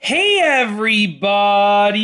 Hey everybody!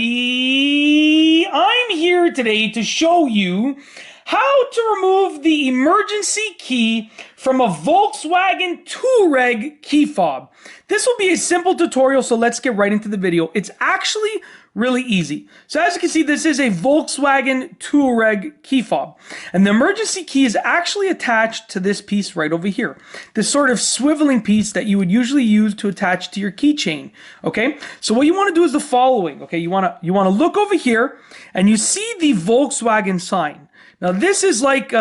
I'm here today to show you how to remove the emergency key from a Volkswagen Touareg key fob. This will be a simple tutorial, so let's get right into the video. It's actually really easy. So as you can see, this is a Volkswagen Touareg key fob. And the emergency key is actually attached to this piece right over here. This sort of swiveling piece that you would usually use to attach to your keychain. Okay? So what you want to do is the following. Okay, you want to look over here and you see the Volkswagen sign. Now this is like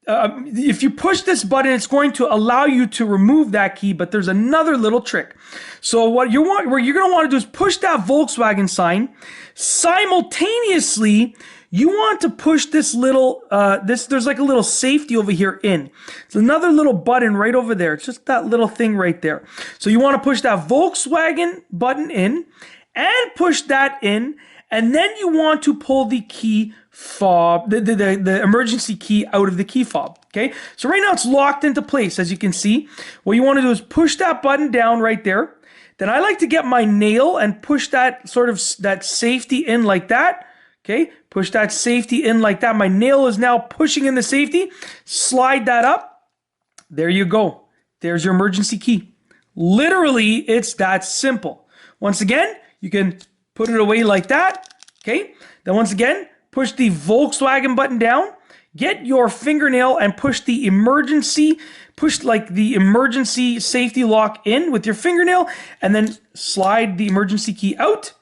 if you push this button, it's going to allow you to remove that key, but there's another little trick. So what you're going to want to do is push that Volkswagen sign. Simultaneously, you want to push this little, there's like a little safety over here in. It's another little button right over there. It's just that little thing right there. So you want to push that Volkswagen button in and push that in. And then you want to pull the key fob, the emergency key out of the key fob, okay? So right now it's locked into place, as you can see. What you want to do is push that button down right there. Then I like to get my nail and push that that safety in like that, okay? Push that safety in like that. My nail is now pushing in the safety. Slide that up. There you go. There's your emergency key. Literally, it's that simple. Once again, you can put it away like that, okay? Then once again, push the Volkswagen button down, get your fingernail and push the emergency safety lock in with your fingernail, and then slide the emergency key out,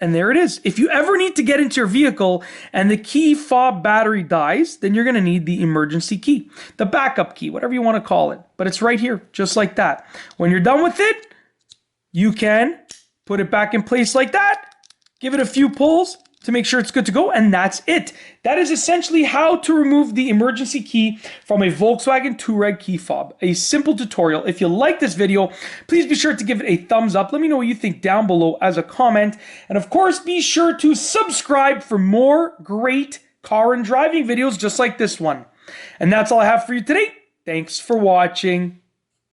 and there it is. If you ever need to get into your vehicle and the key fob battery dies, then you're gonna need the emergency key, the backup key, whatever you wanna call it. But it's right here, just like that. When you're done with it, you can put it back in place like that, give it a few pulls to make sure it's good to go, and that's it. That is essentially how to remove the emergency key from a Volkswagen Touareg key fob. A simple tutorial. If you like this video, please be sure to give it a thumbs up. Let me know what you think down below as a comment. And of course, be sure to subscribe for more great car and driving videos just like this one. And that's all I have for you today. Thanks for watching.